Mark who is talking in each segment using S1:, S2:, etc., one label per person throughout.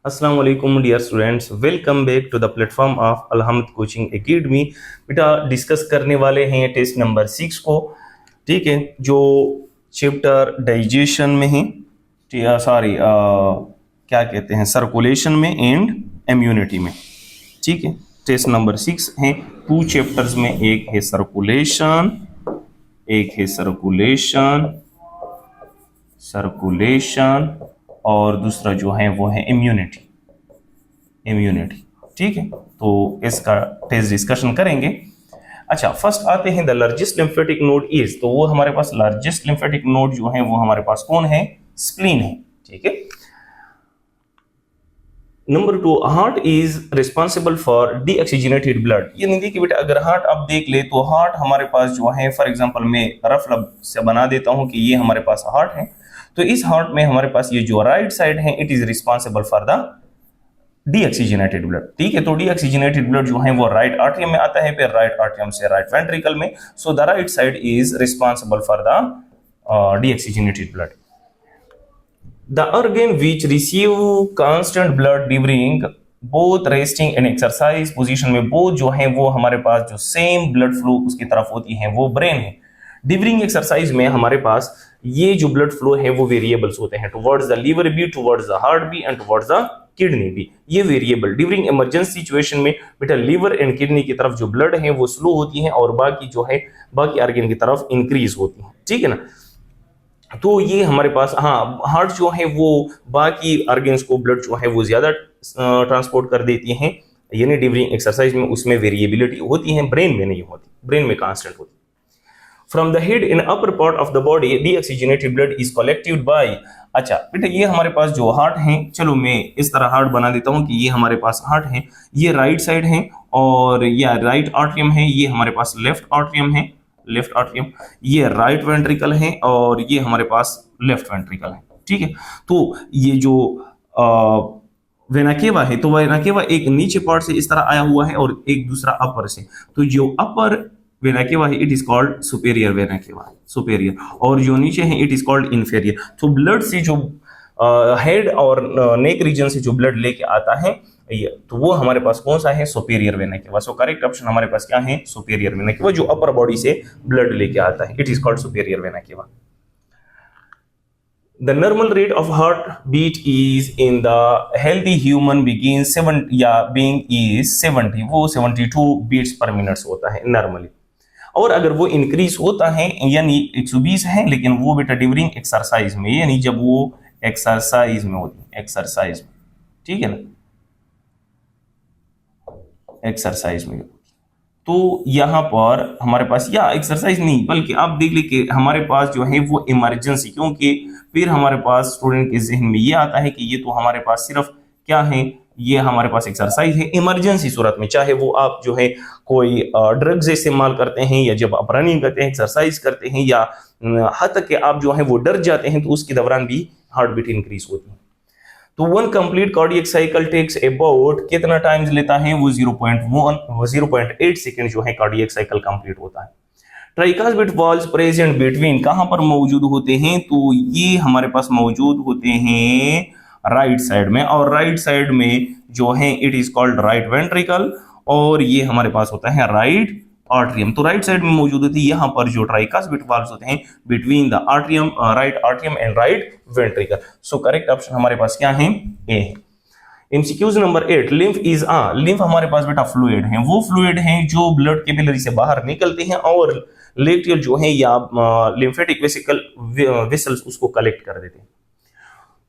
S1: अस्सलाम वालेकुम dear students, welcome back to the platform of Alhamd coaching academy. बेटा discuss करने वाले हैं टेस्ट नंबर 6 को। ठीक है, जो चैप्टर डाइजेशन में है, सॉरी क्या कहते हैं, सर्कुलेशन में एंड इम्यूनिटी में। ठीक है, टेस्ट नंबर 6 है। 2 चैप्टर्स में, एक है सर्कुलेशन, एक है सर्कुलेशन और दूसरा जो है वो है इम्यूनिटी। ठीक है, तो इसका टेस्ट डिस्कशन करेंगे। अच्छा, फर्स्ट आते हैं the largest lymphatic node is, तो वो हमारे पास लार्जेस्ट लिम्फेटिक नोड जो है वो हमारे पास कौन है? स्प्लीन है। ठीक है। Number 2, heart is responsible for deoxygenated blood. ये नहीं देखिए बेटा, अगर हार्ट आप देख ले तो हार्ट हमारे पास जो है, फॉर एग्जांपल मैं रफ से बना देता हूं कि ये हमारे पास हार्ट है। तो इस हार्ट में हमारे पास ये जो राइट साइड है, it is responsible for the deoxygenated blood. ठीक है, तो डीऑक्सीजनेटेड ब्लड जो है वो राइट आर्टरियम में आता है, फिर राइट आर्टरियम से राइट वेंट्रिकल में। So the right side is responsible for the deoxygenated blood. The organ which receive constant blood during both resting and exercise position में, both जो है वो हमारे पास जो सेम ब्लड फ्लो उसकी तरफ होती है वो ब्रेन है। ड्यूरिंग एक्सरसाइज में हमारे पास ये जो ब्लड फ्लो है वो वेरिएबल्स होते हैं, towards the liver B, towards the heart B and towards the kidney B. ये वेरिएबल ड्यूरिंग इमरजेंसी सिचुएशन में बेटा लिवर एंड किडनी की तरफ जो ब्लड है वो स्लो होती है और बाकी जो है बाकी ऑर्गन की तरफ इंक्रीज होती है। ठीक है ना। तो ये हमारे पास, हाँ, हार्ट जो है वो बाकी ऑर्गन्स को ब्लड जो है वो ज्यादा ट्रांसपोर्ट कर देती हैं, यानी ड्यूरिंग एक्सरसाइज में उसमें वेरिएबिलिटी होती है, ब्रेन में नहीं होती, ब्रेन में कांस्टेंट होती है। From the head in upper part of the body deoxygenated blood is collected by. अच्छा बेटा, ये हमारे पास जो हार्ट है, चलो मैं इस तरह हार्ट बना देता हूं कि ये हमारे पास हार्ट है, ये राइट साइड है और ये राइट आर्टरियम है, ये हमारे पास लेफ्ट आर्टरियम है, लेफ्ट आर्टरियम, ये राइट वेंट्रिकल है और ये हमारे पास लेफ्ट वेंट्रिकल है। ठीक है, तो ये जो वेना केवा है, तो वेना केवा एक नीचे पार्ट से इस तरह आया हुआ है और एक दूसरा अपर से। तो जो अपर वेना केवा है, it is called superior vena cava, superior, और जो नीचे है इट इज कॉल्ड इन्फेरियर। तो ब्लड से जो हेड और नेक रीजन से जो ब्लड लेके आता है, तो वो हमारे पास कौन सा है? Superior vena cava. सो करेक्ट ऑप्शन हमारे पास क्या है? सुपेरियर वेना केवा, जो अपर बॉडी से ब्लड लेके आता है, it is called superior vena cava. The normal rate of heartbeat is in the healthy human begins 7 या being is 70, वो 72 beats per minute होता है नॉर्मली। और अगर वो इंक्रीज होता है, यानी 120 है, लेकिन वो बेटा ड्यूरिंग एक्सरसाइज में, यानी जब वो एक्सरसाइज में होती है, एक्सरसाइज में, ठीक है ना, एक्सरसाइज में। तो यहां पर हमारे पास, या एक्सरसाइज नहीं बल्कि आप देख लीजिए हमारे पास जो है वो इमरजेंसी, क्योंकि फिर हमारे पास स्टूडेंट के जहन में ये आता है कि ये तो हमारे पास सिर्फ क्या है, ये हमारे पास एक्सरसाइज है। इमरजेंसी सूरत में, चाहे वो आप जो है कोई ड्रग्स इस्तेमाल करते हैं, या जब आप रनिंग करते हैं, एक्सरसाइज करते हैं, या हद तक कि आप जो है वो डर जाते हैं, तो उसके दौरान भी हार्ट बीट इंक्रीज होती है। तो one complete cardiac cycle takes about, कितना टाइम्स लेता है? वो 0.8 सेकंड जो है कार्डियक साइकिल कंप्लीट होता है। ट्राइकास्पिड वाल्व्स प्रेजेंट बिटवीन, कहां पर मौजूद होते हैं? तो ये हमारे पास मौजूद होते हैं राइट साइड में, और राइट साइड में जो है it is called right ventricle, और ये हमारे पास होता है राइट आर्टरियम। तो राइट साइड में मौजूद होती है यहाँ पर जो ट्राइकास्पिड वाल्व्स होते हैं between the atrium, right atrium and right ventricle. So correct option हमारे पास क्या है? ए है। MCQs number 8, lymph is lymph हमारे पास बेटा फ्लूइड है, वो फ्लूइड है जो ब्लड कैपिलरी से बाहर निकलते हैं और लेक्टियल जो है या लिम्फेटिक वेसल्स उसको कलेक्ट कर देते हैं।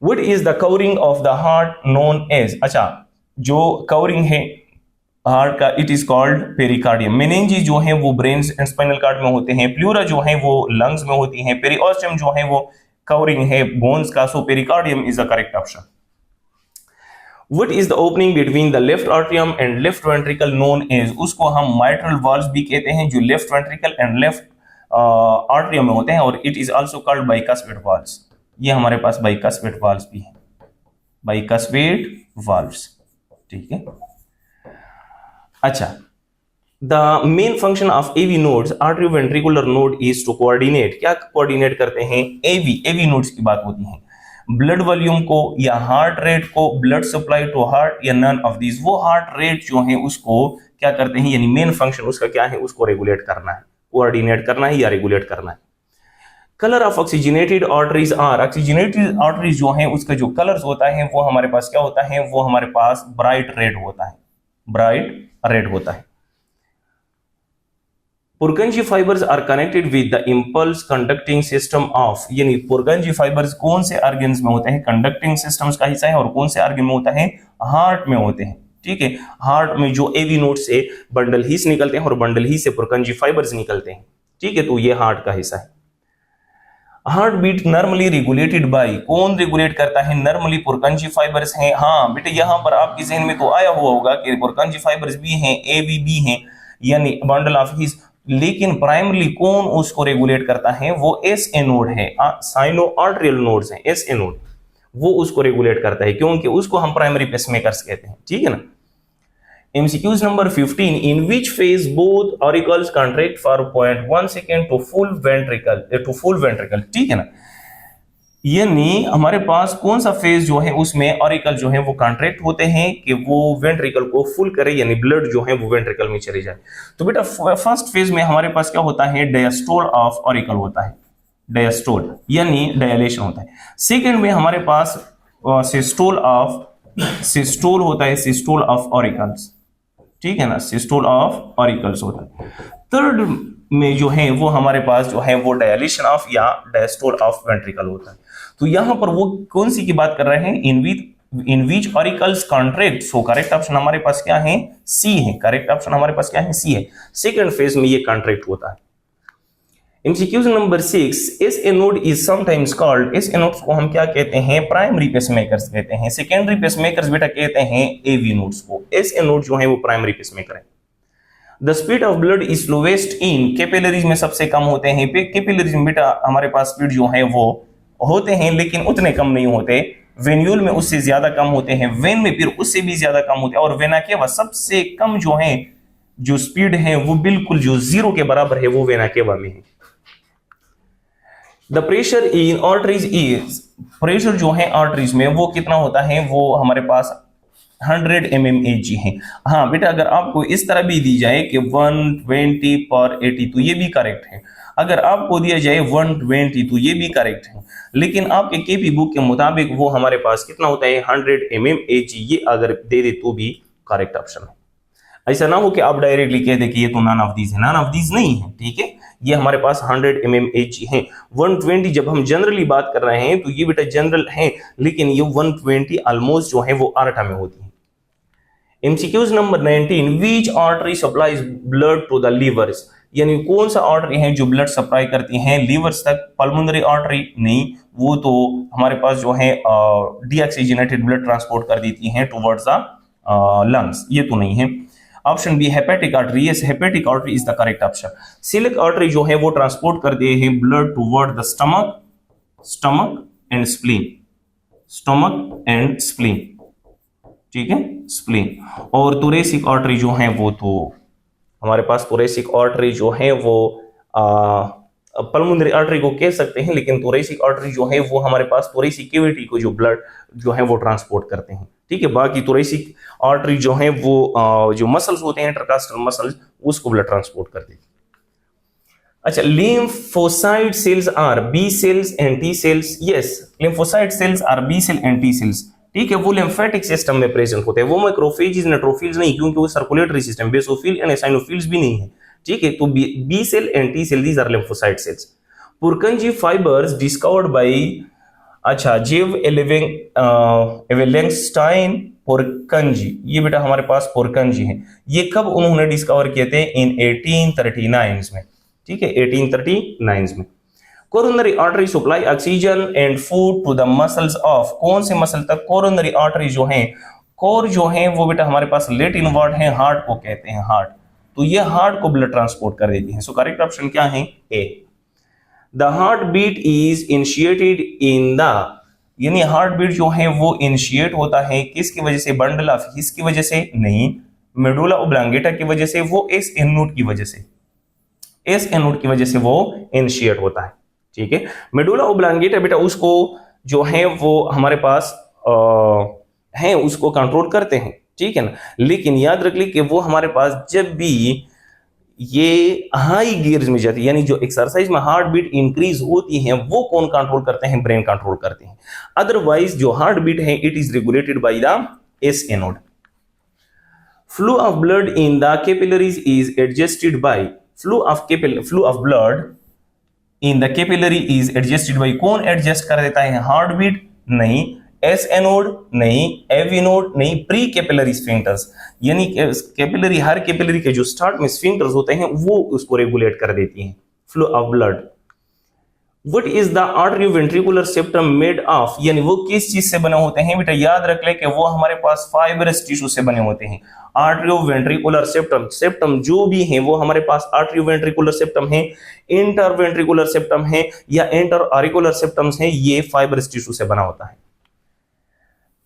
S1: What is the covering of the heart known as? अच्छा, जो कवरिंग है हार्ट का, it is called pericardium. Meninges जो है वो ब्रेन एंड स्पाइनल कार्ड में होते हैं, प्लूरा जो है वो लंग्स में होती हैं, पेरिओस्टियम जो है वो कवरिंग है बोन्स का। So pericardium is the correct option. What is the opening between the left atrium and left ventricle known as? उसको हम mitral valves भी कहते हैं, जो left ventricle and left atrium में होते हैं, और it is also called bicuspid valves। ये हमारे पास bicuspid valves भी है, bicuspid valves। ठीक है। अच्छा, the main function of AV nodes, atrioventricular node, is to coordinate। क्या कोऑर्डिनेट करते हैं? AV nodes की बात होती है। ब्लड वॉल्यूम को या हार्ट रेट को, ब्लड सप्लाई टू हार्ट या नन ऑफ दीज। वो हार्ट रेट जो है उसको क्या करते हैं, यानी मेन फंक्शन उसका क्या है, उसको रेगुलेट करना है, कोऑर्डिनेट करना है या रेगुलेट करना है। Colour of oxygenated arteries are, oxygenated arteries जो है उसका जो कलर होता है वो हमारे पास क्या होता है, वो हमारे पास ब्राइट रेड होता है, ब्राइट रेड होता है। Purkinje fibres are connected with the impulse conducting system of, यानी पुरकंजी फाइबर्स कौन से ऑर्गन्स में होते हैं, कंडक्टिंग सिस्टम्स का हिस्सा है, और कौन से ऑर्गन में होता है, हार्ट में होते हैं। ठीक है, हार्ट में जो एवी नोड से बंडल हीस निकलते हैं और बंडल हीस से पुरकंजी फाइबर्स निकलते हैं। ठीक है, तो ये हार्ट का हिस्सा है। Heart beat normally regulated by, कौन रेगुलेट करता है, नॉर्मली पुरकंजी फाइबर्स हैं। हाँ बेटे, यहां पर आपके जहन में तो आया हुआ होगा कि पुरकंजी फाइबर्स भी हैं, एवी भी हैं, यानी बंडल ऑफ हीस, लेकिन प्राइमरली कौन उसको रेगुलेट करता है, वो एस ए नोड है, साइनो आर्टरियल नोड्स हैं, एस ए नोड, वो उसको रेगुलेट करता है, क्योंकि उसको हम प्राइमरी पेसमेकर्स कहते हैं। ठीक है ना। MCQs number 15, in which phase both auricles contract for 0.1 second to full ventricle, ठीक है ना। यानी हमारे पास कौन सा फेज जो है उसमें ऑरिकल जो है वो कॉन्ट्रैक्ट होते हैं कि वो वेंट्रिकल को फुल करे, यानी ब्लड जो है वो वेंट्रिकल में चले जाए। तो बेटा फर्स्ट फेज में हमारे पास क्या होता है, डायस्टोल ऑफ ऑरिकल होता है, डायस्टोल यानी डायलेशन होता है। सेकेंड में हमारे पास सिस्टोल होता है, सिस्टोल ऑफ ऑरिकल्स, ठीक है ना, सिस्टोल ऑफ ऑरिकल्स होता है। थर्ड में जो है वो हमारे पास जो है वो डायलेशन ऑफ या डायस्टोल ऑफ वेंट्रिकल होता है। तो यहां पर वो कौन सी की बात कर रहे हैं, in which auricles contract. So correct option हमारे पास क्या है, सी है, करेक्ट ऑप्शन हमारे पास क्या है, सी है। सेकंड फेज में ये कॉन्ट्रैक्ट होता है। MCQ number 6, S A node is sometimes called, S A nodes को हम क्या कहते हैं, प्राइमरी पेसमेकर्स कहते हैं। सेकेंडरी पेसमेकर्स बेटा कहते हैं एवी नोड्स को। एस ए नोड जो है वो प्राइमरी पेसमेकर है। The speed of blood is slowest in, capillaries में सबसे कम होते हैं। कैपिलरीज में बेटा हमारे पास स्पीड जो है वो होते हैं, लेकिन उतने कम नहीं होते। वेन्यूल में उससे ज्यादा कम होते हैं, वेन में फिर उससे भी ज्यादा कम होते हैं, और वेना केवा सबसे कम जो है, जो स्पीड है वो बिल्कुल जो जीरो के बराबर है, वो वेना केवा में है। The pressure in arteries is, pressure जो है आर्टरीज में वो कितना होता है, वो हमारे पास 100 mmHg है। हाँ बेटा, अगर आपको इस तरह भी दी जाए कि 120/80 तो ये भी करेक्ट है। अगर आपको दिया जाए 120 तो ये भी करेक्ट है, लेकिन आपके केपी बुक के मुताबिक वो हमारे पास कितना होता है, 100 mmHg, ये अगर दे दे तो भी करेक्ट ऑप्शन है। ऐसा ना हो कि आप डायरेक्टली कह दे कि ये तो नॉन ऑफ दीज है, नॉन ऑफ दीज नहीं है। ठीक है, ये हमारे पास 100 mmHg है। 120 जब हम जनरली बात कर रहे हैं तो ये बेटा जनरल है, लेकिन ये 120 ऑलमोस्ट जो है वो आर्टा में होती है। MCQs number 19, which artery supplies blood to the livers, यानी कौन सा आर्टरी है जो ब्लड सप्लाई करती है लीवर्स तक। पल्मोनरी आर्टरी नहीं, वो तो हमारे पास जो है डीऑक्सीजनेटेड ब्लड ट्रांसपोर्ट कर देती है टुवर्ड्स द लंग्स, ये तो नहीं है। Option B hepatic artery, yes hepatic artery is the correct option. Coeliac artery जो है वो ट्रांसपोर्ट करते हैं blood towards the stomach and spleen, stomach and spleen, ठीक है, स्प्लीन। और थोरेसिक आर्टरी जो है वो तो हमारे पास थोरेसिक आर्टरी जो है वो पल्मोनरी आर्टरी को कह सकते हैं, लेकिन थोरेसिक आर्टरी जो है वो हमारे पास थोरेसिक कैविटी को जो ब्लड जो है वो ट्रांसपोर्ट करते हैं। ठीक है, बाकी थोरेसिक आर्टरी जो है वो जो मसल्स होते हैं इंटरकास्टल मसल्स, उसको ब्लड ट्रांसपोर्ट करते हैं। अच्छा, lymphocyte cells are B cells and T cells, yes lymphocyte cells are B cell and T cells. ठीक है, वो लिम्फेटिक सिस्टम में प्रेजेंट होते हैं, वो मैक्रोफेजेस न्यूट्रोफिल्स नहीं, क्योंकि वो circulatory system, basophil and eosinophils भी नहीं है। ठीक है, तो B cell and T cell these are lymphocyte cells. Purkinje fibres discovered by, अच्छा जेव एवेलेंस्टाइन पुरकंजी, ये बेटा हमारे पास पुरकंजी है। ये कब उन्होंने डिस्कवर किए थे, इन 1839 में। ठीक है, 1839 में। Coronary artery supply oxygen and food to the muscles of, कौन से मसल तक, कोरोनरी आर्टरी जो है, कोर जो है वो बेटा हमारे पास लैटिन वर्ड है, हार्ट को कहते हैं, हार्ट। तो ये हार्ट को ब्लड ट्रांसपोर्ट कर देती है। सो करेक्ट ऑप्शन क्या है, A. The heart beat is initiated in the, यानी हार्ट बीट जो है वो इनिशिएट होता है किसकी वजह से, बंडल ऑफ हिस की वजह से नहीं, मेडुला ओब्लांगेटा की वजह से, वो एस एन नोड की वजह से, एस एन नोड की वजह से वो इनिशिएट होता है। ठीक है, मेडुला ओब्लांगेटा बेटा उसको जो हैं वो हमारे पास हैं उसको कंट्रोल करते हैं, ठीक है ना। लेकिन याद रख ली कि वो हमारे पास जब भी ये हाई गियर्स में जाती है, यानी जो एक्सरसाइज में हार्ट बीट इंक्रीज होती है, वो कौन कंट्रोल करते हैं? ब्रेन कंट्रोल करते हैं। अदरवाइज जो हार्ट बीट है it is regulated by the S A node. Flow of blood in the capillaries is adjusted by flow of blood in the capillary is adjusted by, कौन adjust कर देता है? Heart beat नहीं, S A node नहीं, AV node नहीं, pre capillary sphincters, यानी capillary, हर capillary के जो स्टार्ट में स्फिंक्टर्स होते हैं वो उसको रेगुलेट कर देती हैं flow of blood. What is the arterioventricular septum made of, यानी वो किस चीज से बने होते हैं? बेटा याद रख ले कि वो हमारे पास फाइब्रस टिश्यू से बने होते हैं। आर्टरियोवेंट्रिकुलर सेप्टम जो भी है वो हमारे पास आर्टरियोवेंट्रिकुलर सेप्टम है, इंटरवेंट्रिकुलर सेप्टम है या इंटर ऑरिकुलर सेप्टम्स है, ये फाइब्रस टिश्यू से बना होता है।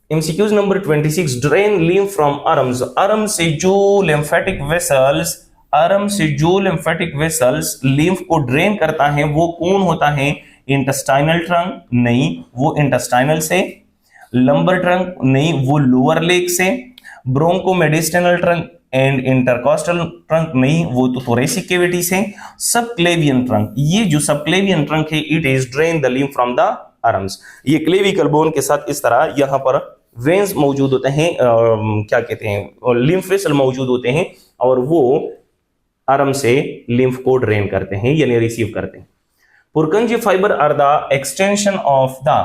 S1: MCQs number 26, drain lymph from arms, arm से जो lymphatic vessels lymph को ड्रेन करता है वो कौन होता है? इंटेस्टाइनल ट्रंक नहीं, वो इंटेस्टाइनल से, लंबर ट्रंक नहीं, वो लोअर लेग से, ब्रोंकोमेडिस्टिनल ट्रंक एंड इंटरकॉस्टल ट्रंक नहीं, वो तो थोरेसिक कैविटी से, सबक्लेवियन ट्रंक, ये जो सबक्लेवियन ट्रंक है it is drain the lymph from the arms. ये क्लेविकल बोन के साथ इस तरह यहां पर वेन्स मौजूद होते हैं, क्या कहते हैं, लिम्फ वेसल मौजूद होते हैं और वो आर्म से लिम्फ को ड्रेन करते हैं यानी रिसीव करते हैं। Purkinje fibre are the extension of the,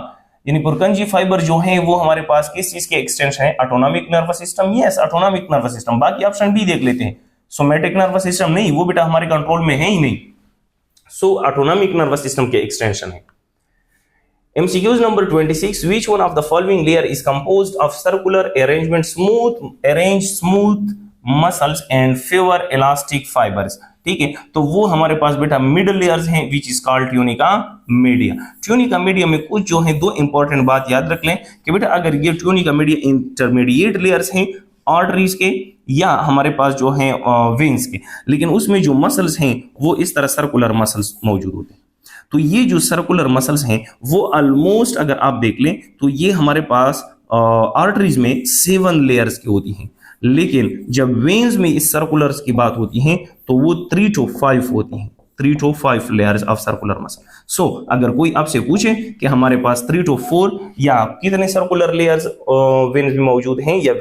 S1: यानी पुरकंजी फाइबर जो है वो हमारे पास किस चीज के एक्सटेंशन है? Autonomic nervous system, yes autonomic nervous system. बाकी ऑप्शन भी देख लेते हैं। सोमैटिक नर्वस सिस्टम नहीं, वो बेटा हमारे कंट्रोल में है ही नहीं, सो ऑटोनॉमिक नर्वस सिस्टम के एक्सटेंशन है। MCQs number 26, which one of the following layer is composed of circular arrangement, smooth muscles and fewer elastic fibers? ठीक है, तो वो हमारे पास बेटा मिडल लेयर्स हैं which is called tunica media. Tunica media में कुछ जो है दो इंपॉर्टेंट बात याद रख लें कि बेटा अगर ये ट्यूनिका मीडिया इंटरमीडिएट लेयर्स हैं आर्टरीज के या हमारे पास जो है वेन्स के, लेकिन उसमें जो मसल्स हैं वो इस तरह सर्कुलर मसल्स मौजूद होते हैं। तो ये जो सर्कुलर मसल्स हैं वो ऑलमोस्ट अगर आप देख लें तो ये हमारे पास आर्टरीज में 7 लेयर्स की होती हैं, लेकिन जब वेन्स में इस सर्कुलर्स की बात होती है तो वो 3 to 5 होती हैं, 3 to 5 layers of circular muscle. So अगर कोई आपसे पूछे कि हमारे पास 3 to 4 या कितने सर्कुलर लेयर्स वेन्स में मौजूद हैं या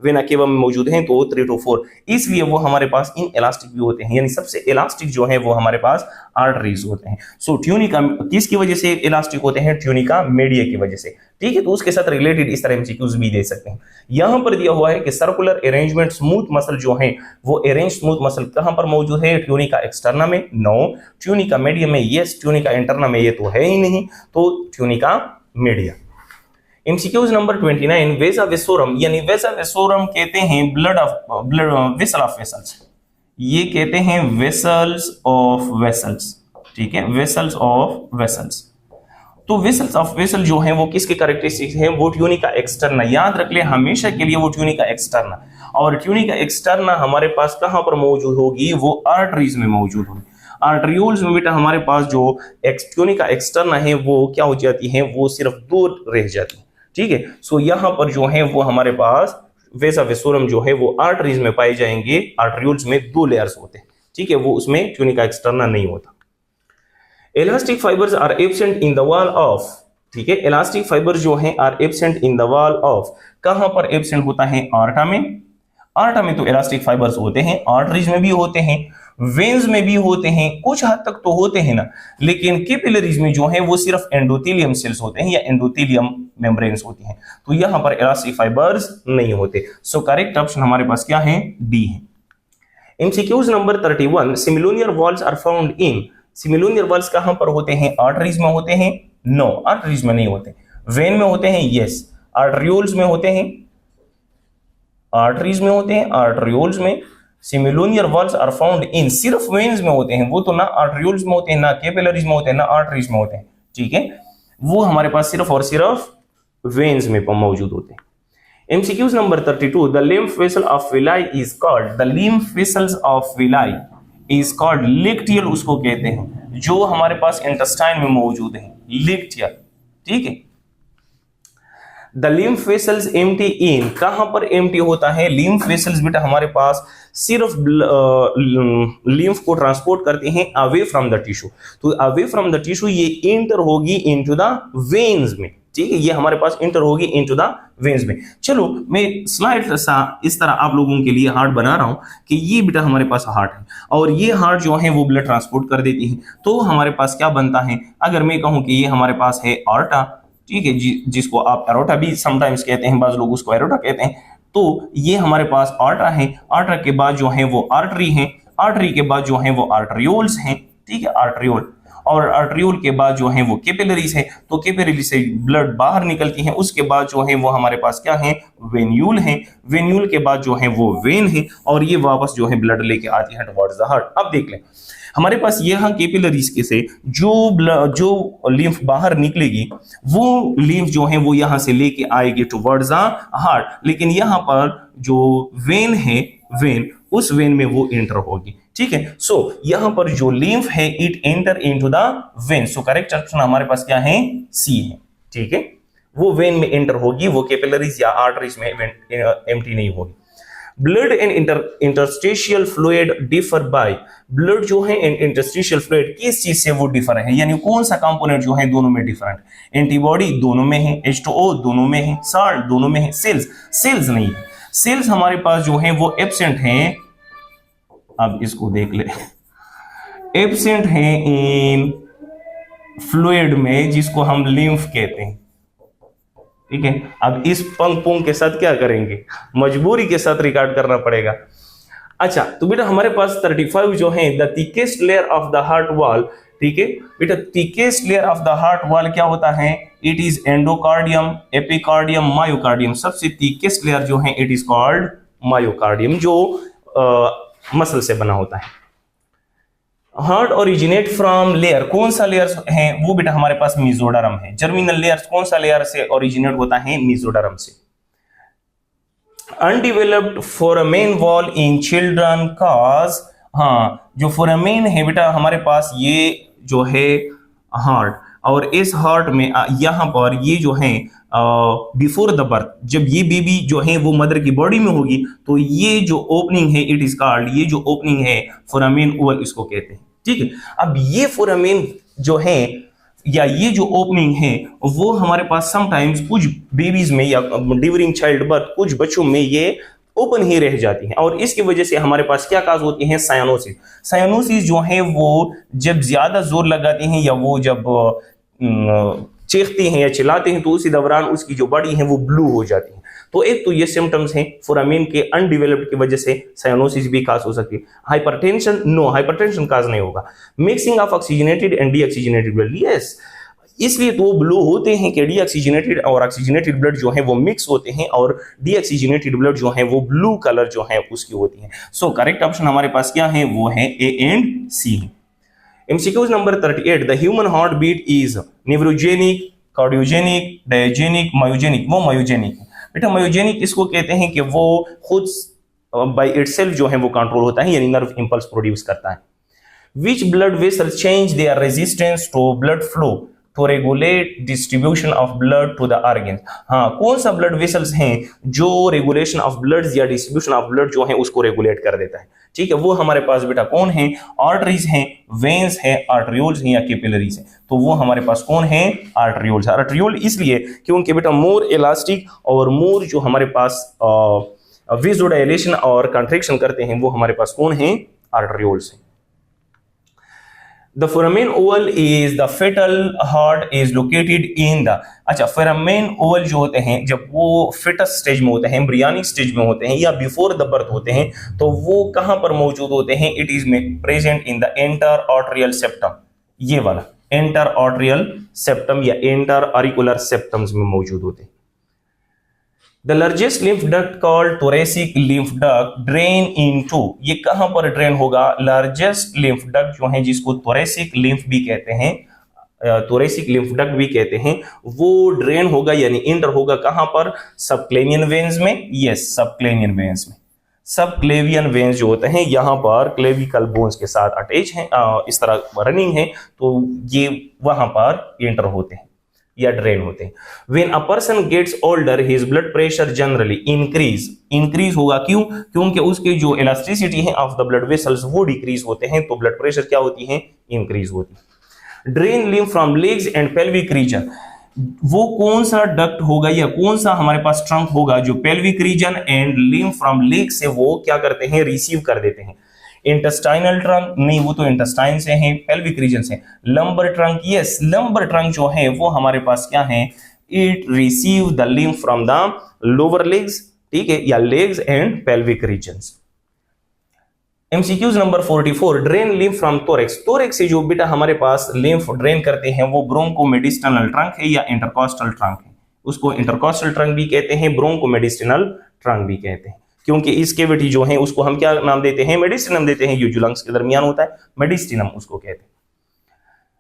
S1: वेना केवा में मौजूद हैं तो 3 to 4, इसलिए वो हमारे पास इन इलास्टिक भी होते हैं, यानी सबसे इलास्टिक जो है वो हमारे पास आर्टरीज होते हैं। सो ट्यूनिका किसकी वजह से इलास्टिक होते हैं? ट्यूनिका मीडिया की वजह से, ठीक है। तो उसके साथ रिलेटेड इस तरह MCQs भी दे सकते हैं। यहां पर दिया हुआ है कि सर्कुलर अरेंजमेंट स्मूथ मसल जो है वो अरेंज स्मूथ मसल कहां पर मौजूद है? ट्यूनिका एक्सटर्ना में नो, ट्यूनिका मीडिया में यस, ट्यूनिका इंटरना में ये तो है ही नहीं, तो ट्यूनिका मीडिया। MCQs नंबर 29, वेसा वेसोरम, यानी वेसा वेसोरम कहते हैं वेसल ऑफ वेसल्स, ये कहते हैं वेसल्स ऑफ वेसल्स, ठीक है, वेसल्स ऑफ वेसल्स। तो वेसल्स ऑफ वेसल जो है वो किसके कैरेक्टरिस्टिक्स है? वो ट्यूनिका एक्सटर्ना, याद रख ले हमेशा के लिए वो ट्यूनिका एक्सटर्ना, और ट्यूनिका एक्सटर्ना हमारे पास कहां पर मौजूद होगी? वो आर्टरीज में मौजूद होगी। आर्टरियोल्स में बेटा हमारे पास जो ट्यूनिका एक्सटर्ना है वो क्या हो जाती है? वो सिर्फ 2 रह जाती है, ठीक है। सो यहां पर जो है वो हमारे पास वेसा वेसोरम जो है वो आर्टरीज में पाए जाएंगे, आर्टरियोल्स में 2 लेयर्स होते हैं, ठीक है, वो उसमें ट्यूनिका एक्सटर्ना नहीं होता। Elastic fibres are absent in the wall of, ठीक है, इलास्टिक फाइबर जो है are absent in the wall of, कहां पर एब्सेंट होता है? आर्टा में। आर्टा में तो इलास्टिक फाइबर्स होते हैं, आर्टरीज में भी होते हैं, वेन्स में भी होते हैं, कुछ हद तक तो होते हैं ना, लेकिन कैपिलरीज में जो है वो सिर्फ एंडोथेलियम सेल्स होते हैं या एंडोथेलियम मेम्ब्रेन्स होती हैं, तो यहां पर इलास्टिक फाइबर्स नहीं होते। सो करेक्ट ऑप्शन हमारे पास क्या है? डी है। MCQs number 31, semilunar valves are found in, semilunar valves कहां पर होते हैं? आर्टरीज में होते हैं? नो, आर्टरीज में नहीं होते। वेन में होते हैं? यस। आर्टरियोल्स में होते हैं? आर्टरीज में होते हैं, आर्टरियोल्स में। सिमिलोनियर वॉल्स आर फाउंड इन, सिर्फ वेन्स में होते हैं, वो तो ना आर्टरियोल्स में होते हैं, ना कैपिलरीज में होते हैं, ना आर्टरीज में होते हैं, ठीक है, वो हमारे पास सिर्फ और सिर्फ वेन्स में मौजूद होते हैं। MCQs number 32, the lymph vessel of villi is called, the lymph vessels of villi is called lacteal, उसको कहते हैं जो हमारे पास इंटेस्टाइन में मौजूद है, लिक्टियल, ठीक है। द लिम्फ वेसल्स एम्प्टी इन, कहां पर एम्प्टी होता है? लिम्फ वेसल्स बेटा हमारे पास सिर्फ लिम्फ को ट्रांसपोर्ट करते हैं अवे फ्रॉम द टिश्यू। तो अवे फ्रॉम द टिश्यू ये इंटर होगी इनटू द वेन्स में, ठीक है, ये हमारे पास इंटर होगी इनटू द वेन्स में। चलो मैं स्लाइड सा इस तरह आप लोगों के लिए हार्ट बना रहा हूं कि ये बेटा हमारे पास हार्ट है और ये हार्ट जो है वो ब्लड ट्रांसपोर्ट कर देती है। तो हमारे पास क्या बनता है? अगर मैं कहूं कि ये हमारे पास है आर्टा, ठीक है, जिसको आप एरोटा भी समटाइम्स कहते हैं, बाज लोग उसको एरोटा कहते हैं। तो ये हमारे पास आर्टा है, आर्टा के बाद जो है वो आर्टरी है, आर्टरी के बाद जो है वो आर्टरियोल्स हैं, ठीक है, आर्टरियोल, और आर्टरियोल के बाद जो है वो कैपिलरीज है। तो कैपिलरी से ब्लड बाहर निकलती है, उसके बाद जो है वो हमारे पास क्या है? वेन्यूल है, वेन्यूल के बाद जो है वो वेन है, और ये वापस जो है ब्लड लेके आती है टुवर्ड्स द हार्ट। अब देख लें हमारे पास यहाँ कैपिलरीज के से जो लिम्फ बाहर निकलेगी वो लिम्फ जो है वो यहाँ से लेके आएगी टुवर्ड्स द हार्ट, लेकिन यहाँ पर जो वेन है, वेन, उस वेन में वो एंटर होगी, ठीक है। सो यहाँ पर जो लिम्फ है it enter into the when. So correct option हमारे पास क्या है? सी है, ठीक है, वो वेन में एंटर होगी, वो कैपिलरीज या आर्टरीज में एम्प्टी नहीं होगी। Blood and interstitial fluid differ by, blood जो है एंड इंटरस्टिशियल फ्लूइड किस चीज से वो डिफर है, यानी कौन सा कंपोनेंट जो है दोनों में डिफरेंट? एंटीबॉडी दोनों में है, H2O दोनों में है, साल्ट दोनों में है, सेल्स नहीं है। सेल्स हमारे पास जो है वो एब्सेंट हैं, अब इसको देख ले, एब्सेंट है इन फ्लूइड में जिसको हम लिम्फ कहते हैं, ठीक है। अब इस पंग पुंग के साथ क्या करेंगे? मजबूरी के साथ रिकॉर्ड करना पड़ेगा। अच्छा, तो बेटा हमारे पास 35 जो है the thickest layer of the heart wall, ठीक है बेटा, thickest layer of the heart wall क्या होता है? It is endocardium, epicardium, myocardium. सबसे थिकेस्ट लेयर जो है इट इज कॉल्ड मायोकार्डियम, जो मसल से बना होता है। हार्ट ओरिजिनेट फ्रॉम लेयर, कौन सा लेयर है वो बेटा हमारे पास? मेसोडर्म है। जर्मिनल लेयर कौन सा लेयर से ओरिजिनेट होता है? मेसोडर्म से। Undeveloped foramen wall in children cause, हाँ, जो फोरामेन है बेटा हमारे पास ये जो है हार्ट, और इस हार्ट में यहाँ पर ये जो है बिफोर द बर्थ, जब ये बेबी जो है वो मदर की बॉडी में होगी तो ये जो ओपनिंग है इट इज कॉल्ड, ये जो ओपनिंग है फोरामेन ओवल इसको कहते हैं, ठीक है। अब ये फोरामेन जो है या ये जो ओपनिंग है वो हमारे पास समटाइम्स कुछ बेबीज में या ड्यूरिंग चाइल्ड बर्थ कुछ बच्चों में ये ओपन ही रह जाती हैं, और इसकी वजह से हमारे पास क्या काज होती है? साइनोसिस। साइनोसिस जो है वो जब ज्यादा जोर लगाती हैं या वो जब चीखती हैं या चिल्लाते हैं तो उसी दौरान उसकी जो बॉडी है वो ब्लू हो जाती है। तो एक तो ये सिम्टम्स हैं फोरामेन के अनडेवलप्ड की वजह से साइनोसिस भी काज हो सकती है। हाइपरटेंशन, नो, हाइपरटेंशन काज नहीं होगा। Mixing of oxygenated and deoxygenated blood, yes, इसलिए तो ब्लू होते हैं कि डीऑक्सीजनेटेड और ऑक्सीजनेटेड ब्लड जो है वो मिक्स होते हैं और डीऑक्सीजनेटेड ब्लड जो है वो ब्लू कलर जो है उसकी होती है। सो करेक्ट ऑप्शन हमारे पास क्या है? वो है ए एंड सी है। MCQs number 38, the human heart beat is neurogenic, cardiogenic, diogenic, myogenic. वो मायोजेनिक है बेटा। मायोजेनिक इसको कहते हैं कि वो खुद बाय इटसेल्फ जो है वो कंट्रोल होता है, यानी नर्व इंपल्स प्रोड्यूस करता है। Which blood vessel change their resistance to blood flow to regulate distribution of blood to the organ. हाँ, कौन सा ब्लड वेसल्स हैं जो रेगुलेशन ऑफ ब्लड या डिस्ट्रीब्यूशन ऑफ ब्लड जो है उसको रेगुलेट कर देता है, ठीक है। वो हमारे पास बेटा कौन है? आर्टरीज हैं, वेन्स हैं, आर्टरियोल्स हैं या कैपिलरीज हैं। तो वो हमारे पास कौन है? आर्टरियोल्स। आर्टरियोल इसलिए क्योंकि बेटा मोर इलास्टिक और मोर जो हमारे पास विजुडाइलेशन और कंट्रैक्शन करते हैं वो हमारे पास कौन है? आर्टरियोल्स हैं। The foramen oval is the fetal heart is located in the, अच्छा, foramen oval जो होते हैं जब वो fetus स्टेज में होते हैं, एम्ब्रियनिक स्टेज में होते हैं या बिफोर द बर्थ होते हैं तो वो कहां पर मौजूद होते हैं? It is present in the enter arterial septum, ये वाला एंटर आर्टरियल सेप्टम या एंटर ऑरिकुलर सेप्टम्स में मौजूद होते हैं। The largest lymph duct called thoracic lymph duct drain into, ये कहां पर ड्रेन होगा? लार्जेस्ट lymph duct जो है जिसको thoracic lymph भी कहते हैं, thoracic lymph duct भी कहते हैं, वो ड्रेन होगा यानी इंटर होगा कहां पर? सबक्लेवियन वेन्स में। यस, सबक्लेवियन वेन्स में। सबक्लेवियन वेन्स जो होते हैं यहाँ पर क्लेविकल बोन्स के साथ अटैच हैं, इस तरह रनिंग है तो ये वहां पर इंटर होते हैं, या ड्रेन होते हैं। When a person gets older his blood pressure generally increase होगा। क्यों? क्योंकि उसकी जो इलास्टिसिटी है ऑफ द ब्लड वेसल्स वो डिक्रीज होते हैं, तो ब्लड प्रेशर क्या होती है? इंक्रीज होती है। Drain lymph from legs and pelvic region, वो कौन सा डक्ट होगा या कौन सा हमारे पास ट्रंक होगा जो pelvic region and lymph from leg से वो क्या करते हैं? रिसीव कर देते हैं। इंटेस्टाइनल ट्रंक नहीं, वो तो इंटेस्टाइन से है, पेल्विक रीजन से। Lumbar trunk, yes, lumbar trunk जो है वो हमारे पास क्या है? It receive the lymph from the lower legs, ठीक है, या legs and pelvic regions. MCQs number 44, drain lymph from thorax. Thorax से जो बेटा हमारे पास लिम्फ ड्रेन करते हैं वो ब्रोंकोमेडिस्टल ट्रंक है या इंटरकॉस्टल ट्रंक है। उसको इंटरकॉस्टल ट्रंक भी कहते हैं, ब्रोंकोमेडिस्टल ट्रंक भी कहते हैं, क्योंकि इस कैविटी जो है उसको हम क्या नाम देते हैं? मेडिस्टिनम देते हैं। ये जो लंग्स के दरमियान होता है मेडिस्टिनम उसको कहते हैं।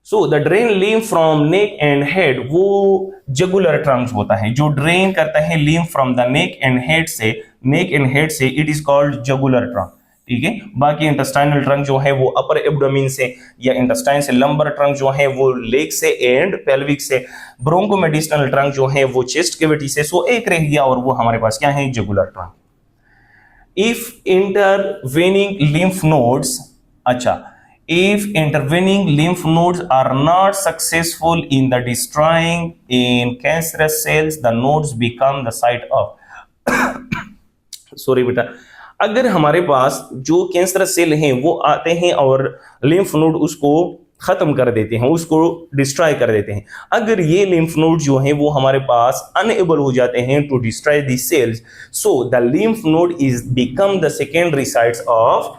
S1: So the drain lymph from neck and head, वो जगुलर ट्रंक होता है जो ड्रेन करता है lymph from the neck and head से, इट इज कॉल्ड जगुलर ट्रंक, ठीक है। बाकी इंटेस्टाइनल ट्रंक जो है वो अपर एब्डोमेन से या इंटेस्टाइन से, लंबर ट्रंक जो है वो लेग से एंड पेल्विक से, ब्रोंकोमेडिस्टल ट्रंक जो है वो चेस्ट कैविटी से। सो एक रह गया और वो हमारे पास क्या है? जगुलर trunk. If intervening lymph nodes, अच्छा, if intervening lymph nodes are not successful in the destroying in cancerous cells, the nodes become the site of sorry बेटा, अगर हमारे पास जो कैंसरस सेल हैं वो आते हैं और लिम्फ नोड उसको खत्म कर देते हैं, उसको डिस्ट्रॉय कर देते हैं, अगर ये लिम्फ नोड जो हैं वो हमारे पास अनएबल हो जाते हैं to destroy the cells, so the lymph node is become the secondary sites of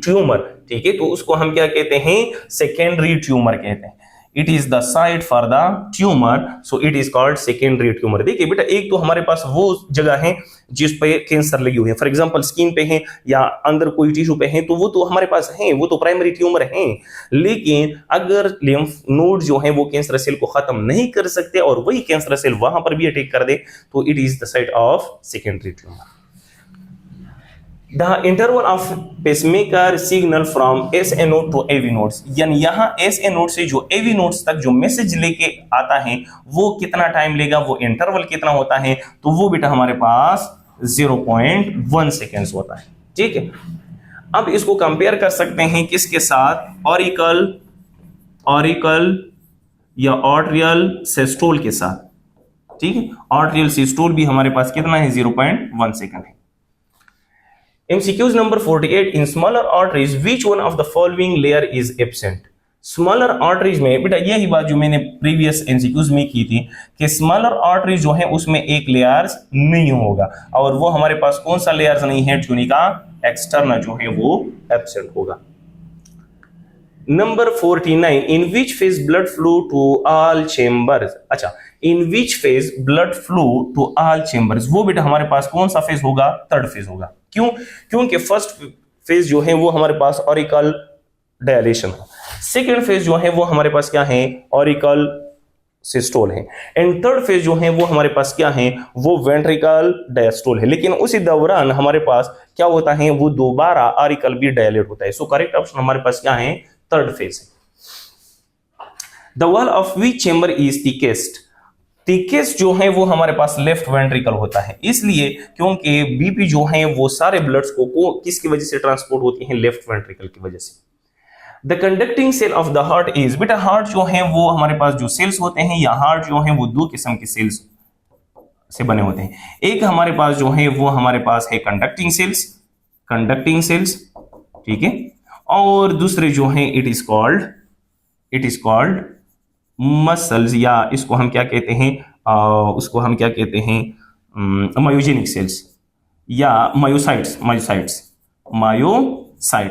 S1: tumour, ठीक है। तो उसको हम क्या कहते हैं? सेकेंडरी ट्यूमर कहते हैं। It is the site for the tumour, so it is called secondary tumour. देखिए बेटा, एक तो हमारे पास वो जगह है जिस पे कैंसर लगी हुई है, फॉर एग्जांपल स्किन पे है या अंदर कोई टिश्यू पे है, तो वो तो हमारे पास है, वो तो प्राइमरी ट्यूमर है। लेकिन अगर लिम्फ नोड जो है वो कैंसर सेल को खत्म नहीं कर सकते और वही कैंसर सेल वहां पर भी अटैक कर दे, तो it is the site of secondary tumour. The interval of pacemaker signal from SA node to AV nodes, यानी यहाँ SA node से जो AV nodes तक जो मैसेज लेके आता है वो कितना टाइम लेगा, वो इंटरवल कितना होता है? तो वो बेटा हमारे पास 0.1 सेकेंड्स होता है, ठीक है। अब इसको कंपेयर कर सकते हैं किसके साथ? ऑरिकल या ऑर्ट्रियल सिस्टोल के साथ, ठीक है। ऑर्ट्रियल सिस्टोल भी हमारे पास कितना है? 0.1 सेकेंड है। MCQs number 48, in smaller arteries which one of the following layer is absent? Smaller arteries में बेटा यही बात जो मैंने प्रीवियस MCQs में की थी कि स्मॉलर आर्टरीज जो है उसमें एक लेयर्स नहीं होगा, और वो हमारे पास कौन सा लेयर्स नहीं है? ट्यूनिका एक्सटर्ना जो है वो एब्सेंट होगा। Number 49, in which phase blood flow to all chambers. अच्छा, in which phase blood flow to all chambers, वो बेटा हमारे पास कौन सा फेज होगा? थर्ड फेज होगा। क्यों? क्योंकि फर्स्ट फेज जो है वो हमारे पास ऑरिकल डायलेशन है, सेकेंड फेज जो है वो हमारे पास क्या है? ऑरिकल सिस्टोल है, एंड थर्ड फेज जो है वो हमारे पास क्या है? वो वेंट्रिकल डायस्टोल है। लेकिन उसी दौरान हमारे पास क्या होता है? वो दोबारा ऑरिकल भी डायलेट होता है। सो करेक्ट ऑप्शन हमारे पास क्या है? थर्ड फेज है। The wall of which chamber is thickest, thickest जो है वो हमारे पास लेफ्ट वेंट्रिकल होता है, इसलिए क्योंकि बीपी जो है वो सारे ब्लड्स को किसकी वजह से ट्रांसपोर्ट होती है? लेफ्ट वेंट्रिकल की वजह से। The conducting cell of the heart is, बेटा हार्ट जो है वो हमारे पास जो सेल्स होते हैं या हार्ट जो है वो दो किस्म के सेल्स से बने होते हैं। एक हमारे पास जो है वो हमारे पास है कंडक्टिंग सेल्स, ठीक है, और दूसरे जो है इट इज कॉल्ड मसल्स, या इसको हम क्या कहते हैं? उसको हम क्या कहते हैं? मायोजेनिक सेल्स या मायोसाइट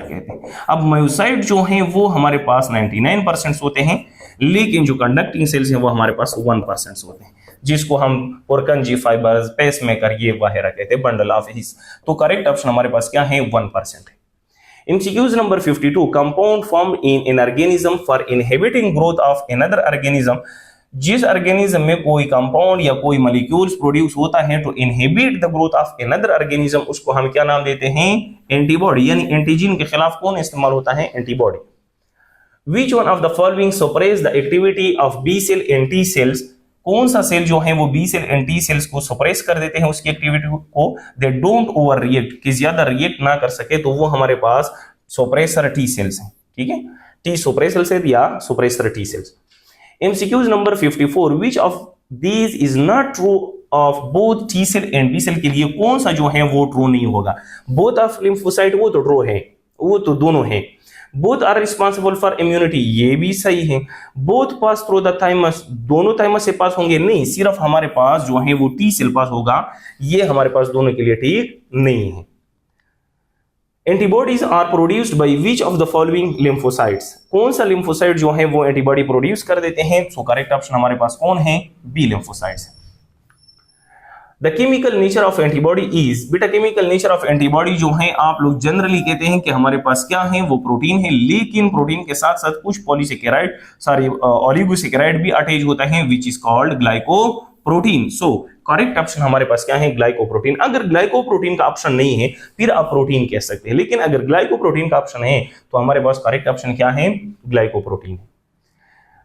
S1: कहते हैं। अब मायोसाइट जो है वो हमारे पास 99% होते हैं, लेकिन जो कंडक्टिंग सेल्स हैं वो हमारे पास 1% होते हैं, जिसको हम पुरकंजी फाइबर्स, पेसमेकर, ये वगैरह कहते हैं, बंडल ऑफ हिस। तो करेक्ट ऑप्शन हमारे पास क्या है? 1% है। MCQs number 52, compound formed in an organism for inhibiting growth of another organism, जिस ऑर्गेनिज्म में कोई कंपाउंड या कोई मॉलिक्यूल्स प्रोड्यूस होता है to inhibit the growth of another organism, उसको हम क्या नाम देते हैं? एंटीबॉडी, यानी एंटीजन के खिलाफ कौन इस्तेमाल होता है? Antibody. Which one of the following suppress the activity of B cell and T cells, कौन सा सेल जो है वो B cell and T cells को सप्रेस कर देते हैं उसकी एक्टिविटी को, दे डोंट ओवर रिएक्ट, कि ज्यादा रिएक्ट ना कर सके, तो वो हमारे पास सप्रेसर टी सेल्स हैं। ठीक है, टी सप्रेसर सेल या suppressor T cells. MCQs number 54, which of these is not true of both T cell and B cell के लिए कौन सा जो है वो ट्रू नहीं होगा। बोथ ऑफ लिम्फोसाइट वो तो ट्रू है, वो तो दोनों है। Both are responsible for immunity, ये भी सही है। Both pass through the thymus, दोनों थाइमस से पास होंगे, नहीं, सिर्फ हमारे पास जो है वो टी सेल पास होगा, ये हमारे पास दोनों के लिए ठीक नहीं है। Antibodies are produced by which of the following lymphocytes, कौन सा लिम्फोसाइट जो है वो एंटीबॉडी प्रोड्यूस कर देते हैं, सो करेक्ट ऑप्शन हमारे पास कौन है, B lymphocytes. The chemical nature of antibody is, बेटा केमिकल नेचर ऑफ एंटीबॉडी जो है आप लोग जनरली कहते हैं कि हमारे पास क्या है, वो प्रोटीन है, लेकिन प्रोटीन के साथ साथ कुछ पॉलीसेकेराइड सॉरी ओलिगोसेकेराइड भी अटैच होता है, which is called glycoprotein. So correct option हमारे पास क्या है, ग्लाइकोप्रोटीन। अगर ग्लाइकोप्रोटीन का ऑप्शन नहीं है फिर आप प्रोटीन कह सकते हैं, लेकिन अगर ग्लाइकोप्रोटीन का ऑप्शन है तो हमारे पास करेक्ट ऑप्शन क्या है, glycoprotein.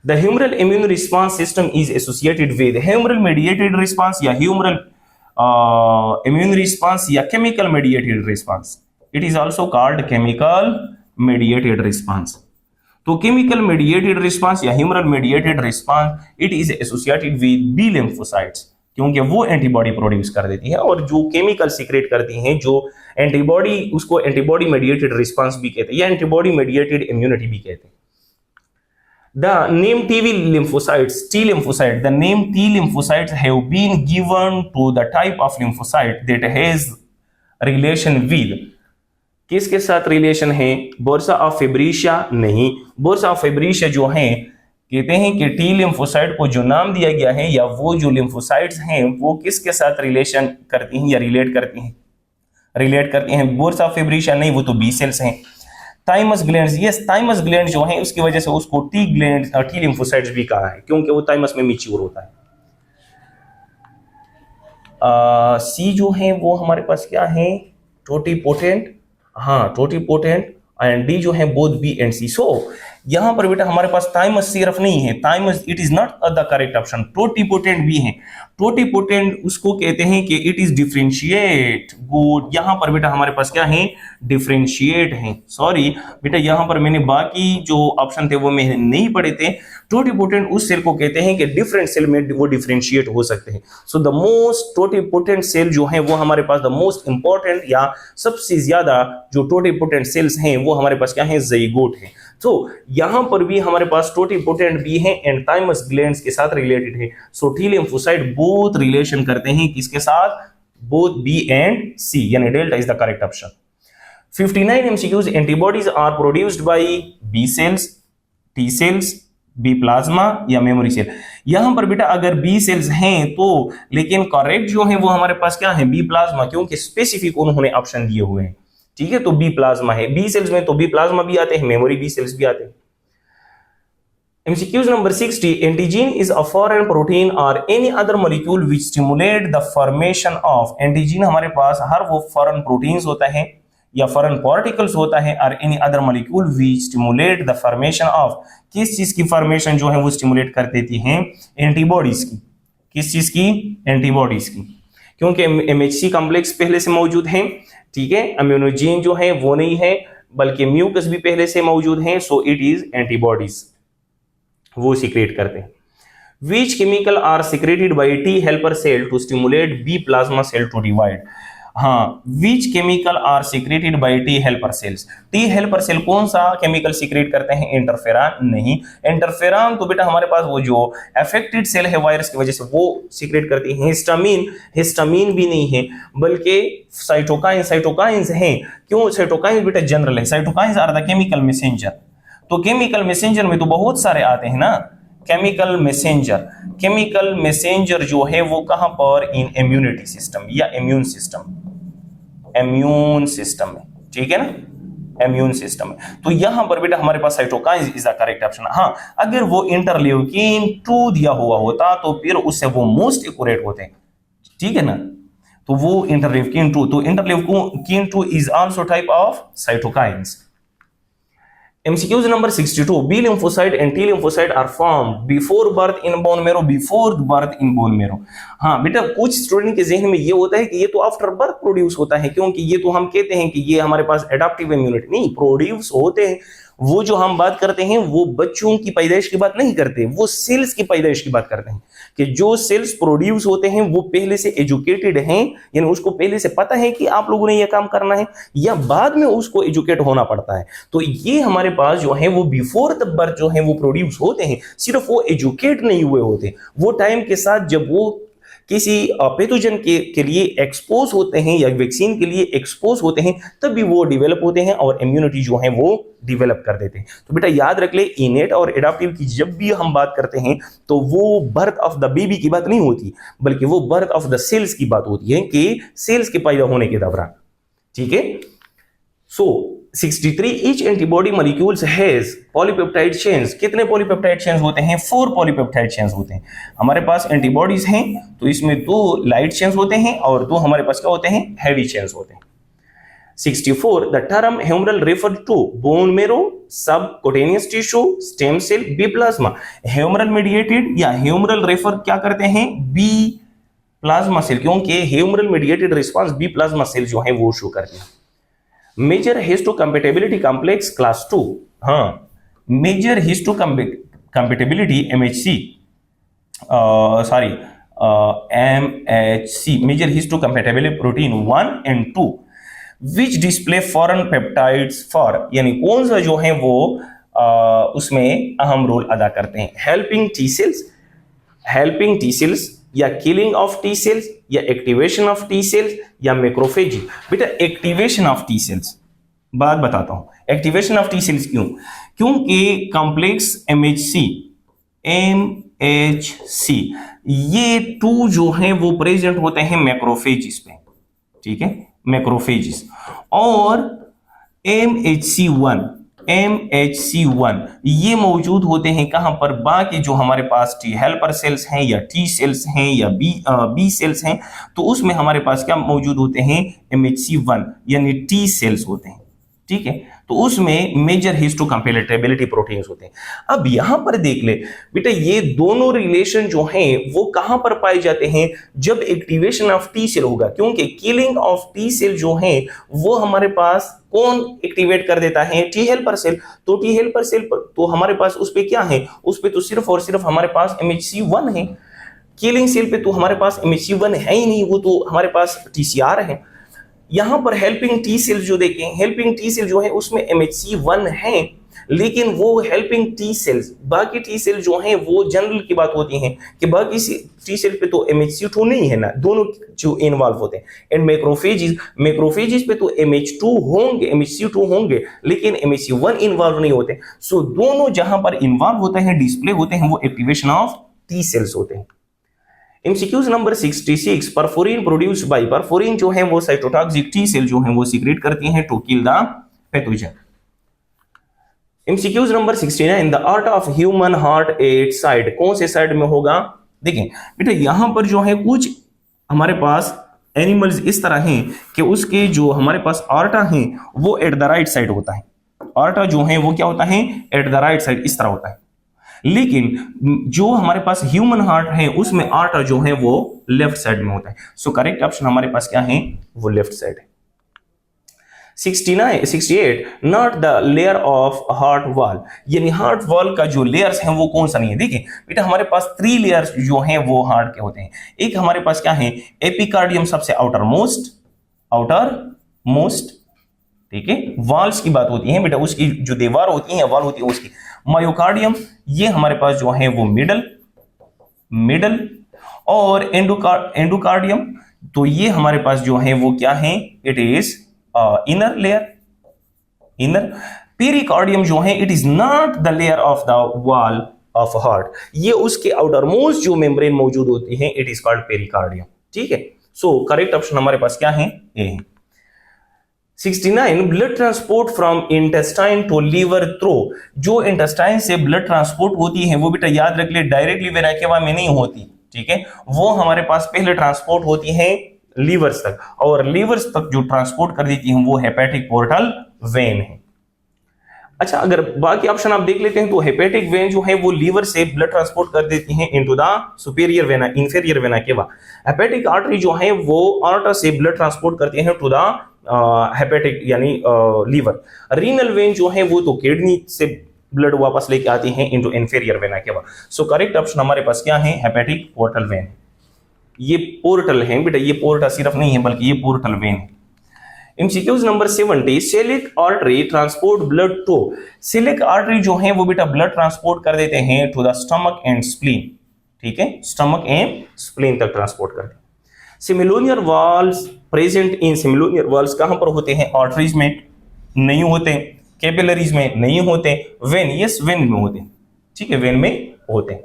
S1: The humoral immune response system is associated with humoral mediated response या humoral immune response या chemical mediated response. It is also called chemical mediated response. तो chemical mediated response या humoral mediated response it is associated with B lymphocytes, क्योंकि वो antibody produce कर देती है और जो केमिकल सीक्रेट करती हैं जो एंटीबॉडी, उसको एंटीबॉडी मेडिएटेड रिस्पांस भी कहते हैं या एंटीबॉडी मेडिएटेड इम्यूनिटी भी कहते हैं। The name T lymphocytes, T lymphocyte, the name T lymphocytes have been given to the type of lymphocyte that has relation with, किसके साथ रिलेशन है, बोर्सा ऑफ फेब्रिशिया नहीं, बोर्सा ऑफ फेब्रिशिया जो है कहते हैं कि टी लिम्फोसाइट को जो नाम दिया गया है या वो जो लिम्फोसाइट्स हैं वो किसके साथ रिलेशन करती हैं या रिलेट करती हैं, बोर्सा ऑफ फेब्रिशिया नहीं, वो तो बी सेल्स हैं। Thymus glands, yes thymus gland जो है उसकी वजह से उसको टी ग्लैंड टी लिम्फोसाइट्स भी कहा है क्योंकि वो थाइमस में मैच्योर होता है। सी जो है वो हमारे पास क्या है, टोटिपोटेंट, हाँ टोटिपोटेंट, एंड डी जो है बोथ बी एंड सी। सो यहां पर बेटा हमारे पास थाइमस सिर्फ नहीं है, thymus it is not the correct option, totipotent भी है। टोटिपोटेंट उसको कहते हैं कि इट इज डिफरेंशिएट, गुड, यहां पर बेटा हमारे पास क्या है, डिफरेंशिएट है। सॉरी बेटा यहां पर मैंने बाकी जो ऑप्शन थे वो मैंने नहीं पढ़े थे। टोटिपोटेंट उस सेल को कहते हैं कि डिफरेंट सेल में वो डिफरेंशिएट हो सकते हैं। So the most totipotent cell जो है वो हमारे पास, द मोस्ट इंपॉर्टेंट या सबसे ज्यादा जो टोटिपोटेंट सेल्स हैं वो हमारे पास क्या है, ज़ाइगोट है। तो यहां पर भी हमारे पास टोटिपोटेंट भी है एंड थाइमस ग्लैंड्स के साथ रिलेटेड है। So T lymphocyte both relation करते हैं किसके साथ, बोथ बी एंड सी, यानी delta is the correct option. 59 MCQs, antibodies are produced by B cells, T cells, B plasma या मेमोरी सेल। यहां पर बेटा अगर बी सेल्स हैं तो, लेकिन करेक्ट जो है वो हमारे पास क्या है, बी प्लाज्मा, क्योंकि स्पेसिफिक उन्होंने ऑप्शन दिए हुए हैं। ठीक है, तो बी प्लाज्मा है, बी सेल्स में तो बी प्लाज्मा भी आते हैं, मेमोरी बी सेल्स भी आते हैं। MCQs number 60, antigen is a foreign protein or any other molecule which stimulate the formation of, antigen हमारे पास हर वो foreign proteins होता है या foreign particles होता है, और any other molecule which stimulate the formation of, किस चीज की फॉर्मेशन जो है वो स्टिमुलेट कर देती हैं, एंटीबॉडीज की। किस चीज की, एंटीबॉडीज की, क्योंकि MHC कॉम्प्लेक्स पहले से मौजूद है। ठीक है, इम्यूनोजीन जो है वो नहीं है, बल्कि म्यूकस भी पहले से मौजूद है। सो इट इज एंटीबॉडीज, वो सीक्रेट करते हैं। Which chemical are secreted by T helper cell to stimulate B plasma cell to divide, हाँ which chemical are secreted by T helper cells, T helper cell कौन सा chemical secret करते हैं, interferon नहीं। Interferon तो बेटा हमारे पास वो जो अफेक्टेड सेल है वायरस की वजह से वो सीक्रेट करती है। हिस्टामिन, हिस्टामिन भी नहीं है, बल्कि साइटोकाइन, साइटोकाइंस हैं। क्यों, साइटोकाइंस बेटा जनरल है, cytokines are the chemical messenger. तो केमिकल मैसेंजर में तो बहुत सारे आते हैं ना, केमिकल मैसेंजर, केमिकल मैसेंजर जो है वो कहां पर, इन इम्यूनिटी सिस्टम या इम्यून सिस्टम, इम्यून सिस्टम में। ठीक है ना, इम्यून सिस्टम में। तो यहां पर बेटा हमारे पास cytokines is the correct option. हाँ अगर वो इंटरल्यूकिन 2 दिया हुआ होता तो फिर उससे वो मोस्ट एक्यूरेट होते। ठीक है ना, तो वो इंटरल्यूकिन 2, तो interleukin 2 is also type of cytokines. MCQs number 62. B lymphocyte and T lymphocyte are formed before birth in bone marrow. Before birth in bone marrow. हाँ बेटा, कुछ स्टूडेंट के जहन में ये होता है कि ये तो आफ्टर बर्थ प्रोड्यूस होता है, क्योंकि ये तो हम कहते हैं कि ये हमारे पास एडाप्टिव इम्यूनिटी नहीं प्रोड्यूस होते हैं। वो जो हम बात करते हैं वो बच्चों की पैदाइश की बात नहीं करते, वो सेल्स की पैदाइश की बात करते हैं कि जो सेल्स प्रोड्यूस होते हैं वो पहले से एजुकेटेड हैं, यानी उसको पहले से पता है कि आप लोगों ने ये काम करना है, या बाद में उसको एजुकेट होना पड़ता है। तो ये हमारे पास जो है वो बिफोर द बर्थ जो है वो प्रोड्यूस होते हैं, सिर्फ वो एजुकेट नहीं हुए होते। वो टाइम के साथ जब वो किसी पैथोजन के लिए एक्सपोज होते हैं या वैक्सीन के लिए एक्सपोज होते हैं, तब भी वो डेवलप होते हैं और इम्यूनिटी जो है वो डेवलप कर देते हैं। तो बेटा याद रख ले, इनेट और एडाप्टिव की जब भी हम बात करते हैं तो वो बर्थ ऑफ द बेबी की बात नहीं होती, बल्कि वो बर्थ ऑफ द सेल्स की बात होती है कि सेल्स के पैदा होने के दौरान। ठीक है। सो 63 each antibody molecules has polypeptide chains. कितने पॉलीपेप्टाइड चेन्स होते हैं? 4 पॉलीपेप्टाइड चेन्स होते हैं। हमारे पास एंटीबॉडीज हैं तो इसमें 2 लाइट चेन्स होते हैं और 2 हमारे पास क्या होते हैं? हैवी चेन्स होते हैं। 64 the term humoral refer to bone marrow, subcutaneous tissue, stem cell, B plasma. Humoral mediated या ह्यूमरल रेफर क्या करते हैं? बी प्लाज्मा सेल, क्योंकि humoral mediated response B plasma cell जो है वो शो करते हैं। Major histocompatibility complex class 2। हाँ, major histocompatibility MHC, sorry MHC, major histocompatibility protein 1 and 2 which display foreign peptides for, यानी कौन सा जो है वो उसमें अहम रोल अदा करते हैं? हेल्पिंग टी सेल्स या किलिंग ऑफ टी सेल्स या एक्टिवेशन ऑफ टी सेल्स या मैक्रोफेजी। बेटा एक्टिवेशन ऑफ टी सेल्स बात बताता हूं। एक्टिवेशन ऑफ टी सेल्स क्यों? क्योंकि कॉम्प्लेक्स MHC ये 2 जो हैं वो प्रेजेंट होते हैं मैक्रोफेजिस पे। ठीक है, मैक्रोफेजिस। और MHC1 ये मौजूद होते हैं कहां पर? बाकी जो हमारे पास टी हेल्पर सेल्स हैं या टी सेल्स हैं या बी सेल्स हैं, तो उसमें हमारे पास क्या मौजूद होते हैं? MHC1 यानी टी सेल्स होते हैं। ठीक है, तो उसमें मेजर हिस्टोकम्पैटिबिलिटी प्रोटीन्स होते हैं। अब यहां पर देख ले बेटा, ये दोनों रिलेशन जो हैं वो कहां पर पाए जाते हैं? जब एक्टिवेशन ऑफ टी सेल होगा, क्योंकि किलिंग ऑफ टी सेल जो है वो हमारे पास कौन एक्टिवेट कर देता है? T helper cell. तो टी हेल्पर सेल पर तो हमारे पास उस पे क्या है? उस पे तो सिर्फ और सिर्फ हमारे पास MHC1 है। किलिंग सेल पे तो हमारे पास MHC1 है ही नहीं, वो तो हमारे पास TCR है। यहां पर हेल्पिंग टी सेल जो देखें, हेल्पिंग टी सेल जो है उसमें MHC1 है, लेकिन वो हेल्पिंग टी सेल्स, बाकी टी सेल जो हैं वो जनरल की बात होती हैं कि बाकी टी सेल पे तो MHC2 नहीं है ना, दोनों जो इन्वॉल्व होते हैं। एंड मैक्रोफेजिस पे तो MHC2 होंगे, लेकिन MHC1 इन्वॉल्व नहीं होते। सो दोनों जहां पर इन्वॉल्व होते हैं, डिस्प्ले होते हैं, वो एक्टिवेशन ऑफ टी सेल्स होते हैं। MCQs number 66 perforin produced by, perforin जो है वो साइटोटॉक्सिक टी सेल जो है वो सीक्रेट करती हैं to kill the pathogen. MCQs number 69 the art of human heart at side, कौन से साइड में होगा? देखें बेटा, यहां पर जो है कुछ हमारे पास एनिमल्स इस तरह हैं कि उसके जो हमारे पास आर्टा है वो एट द राइट साइड होता है। आर्टा जो है वो क्या होता है? एट द राइट साइड इस तरह होता है। लेकिन जो हमारे पास ह्यूमन हार्ट है उसमें आर्टा जो है वो लेफ्ट साइड में होता है। सो करेक्ट ऑप्शन हमारे पास क्या है? वो लेफ्ट साइड है। 68 not the layer of heart wall, यानी हार्ट वॉल का जो लेयर्स हैं वो कौन सा नहीं है? देखिए बेटा, हमारे पास 3 लेयर्स जो हैं वो हार्ट के होते हैं। एक हमारे पास क्या है? एपिकार्डियम सबसे आउटर मोस्ट। ठीक है, वॉल्स की बात होती है बेटा, उसकी जो दीवार होती है, वॉल होती है उसकी। मायोकार्डियम ये हमारे पास जो है वो मिडल। और एंडोकार्डियम तो ये हमारे पास जो है वो क्या है? It is inner layer. Pericardium जो है it is not the layer of the wall of heart, ये उसके आउटर मोस्ट जो मेम्ब्रेन मौजूद होती है, इट इज कॉल्ड पेरिकार्डियम। ठीक है, सो करेक्ट ऑप्शन हमारे पास क्या है? ए है। 69 blood transport from intestine to liver through, जो इंटेस्टाइन से ब्लड ट्रांसपोर्ट होती है वो बेटा याद रख ले डायरेक्टली वेनाकेवा में नहीं होती। ठीक है, वो हमारे पास पहले ट्रांसपोर्ट होती है लीवर्स तक, और लीवर्स तक जो ट्रांसपोर्ट कर देती है वो हेपेटिक पोर्टल वेन है। अच्छा, अगर बाकी ऑप्शन आप देख लेते हैं तो हेपेटिक वेन जो है वो लीवर से ब्लड ट्रांसपोर्ट कर देती है into the superior vena, inferior vena cava. Hepatic artery जो है वो आर्टर से ब्लड ट्रांसपोर्ट करती है टू द हेपेटिक यानी लीवर। रीनल वेन जो है वो तो किडनी से ब्लड वापस लेके आती हैं इनटू इंफीरियर वेना केवा। सो करेक्ट ऑप्शन हमारे पास क्या है? Hepatic portal vein. ये पोर्टल है बेटा, ये पोर्टा सिर्फ नहीं है बल्कि ये पोर्टल वेन है। MCQs number 70, coeliac artery transport blood to. Coeliac artery जो है वो बेटा ब्लड ट्रांसपोर्ट कर देते हैं to the stomach and spleen. ठीक है, स्टमक एंड स्प्लीन तक ट्रांसपोर्ट करते हैं। Semilunar valves present in, semilunar valves कहां पर होते हैं? आर्टरीज में नहीं होते, कैपिलरीज में नहीं होते, वेन, यस वेन में होते हैं। ठीक है, वेन में होते हैं।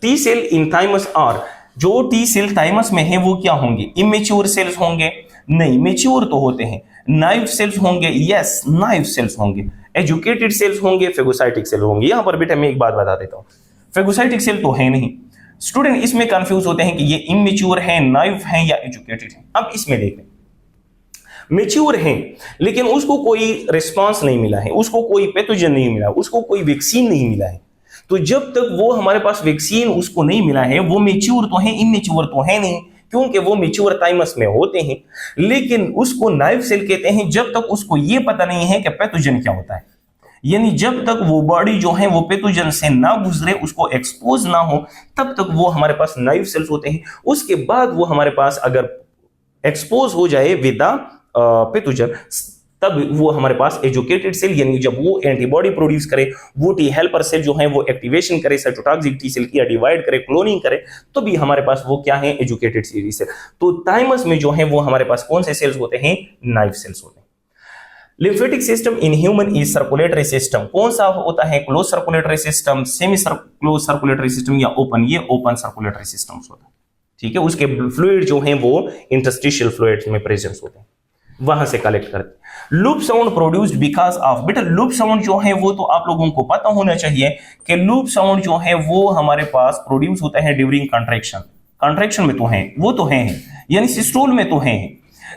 S1: T cell in thymus are, जो टी सेल थाइमस में है वो क्या होंगे? इमेच्योर सेल्स होंगे? नहीं, मेच्योर तो होते हैं। नाइव सेल्स होंगे? यस, नाइव सेल्स होंगे। एजुकेटेड सेल्स होंगे? फेगोसाइटिक सेल होंगे। यहां पर बेटा मैं एक बात बता देता हूं, फेगोसाइटिक सेल तो है नहीं। स्टूडेंट इसमें कंफ्यूज होते हैं कि ये इमेच्योर है, नाइव है या एजुकेटेड है। अब इसमें देखें, मेच्योर है लेकिन उसको कोई रिस्पांस नहीं मिला है, उसको कोई पैथोजन नहीं मिला, उसको कोई वैक्सीन नहीं मिला है। तो जब तक वो हमारे पास वैक्सीन उसको नहीं मिला है, वो मेच्योर तो है, इमेच्योर तो है नहीं, क्योंकि वो मेच्योर थाइमस में होते हैं। लेकिन उसको नाइव सेल कहते हैं जब तक उसको ये पता नहीं है कि पैथोजन क्या होता है। यानी जब तक वो बॉडी जो है वो पैथोजन से ना गुजरे, उसको एक्सपोज ना हो, तब तक वो हमारे पास नाइव सेल्स होते हैं। उसके बाद वो हमारे पास अगर एक्सपोज हो जाए विद पैथोजन, तब वो हमारे पास एजुकेटेड सेल, यानी जब वो एंटीबॉडी प्रोड्यूस करे, वो टी हेल्पर सेल जो है वो एक्टिवेशन करे, साइटोटॉक्सिक टी सेल की डिवाइड करे, क्लोनिंग करे, तो भी हमारे पास वो क्या है? Educated cell. तो थाइमस में जो है वो हमारे पास कौन से सेल्स होते हैं? नाइव सेल्स होते हैं। Lymphatic system in human is circulatory system. कौन सा होता है? Close circulatory system, semi close circulatory system या ओपन? ये ओपन सर्कुलेटरी सिस्टम होता है। ठीक है, उसके फ्लूइड जो है वो इंटरस्टिशियल फ्लूइड्स में प्रेजेंस होते हैं, वहां से कलेक्ट करते हैं। Loop sound produced because of, बेटा लूप साउंड जो है वो तो आप लोगों को पता होना चाहिए कि लूप साउंड जो है वो हमारे पास प्रोड्यूस होता है ड्यूरिंग कंट्रैक्शन। कंट्रैक्शन में तो है, वो तो है, यानी सिस्टोल में तो है।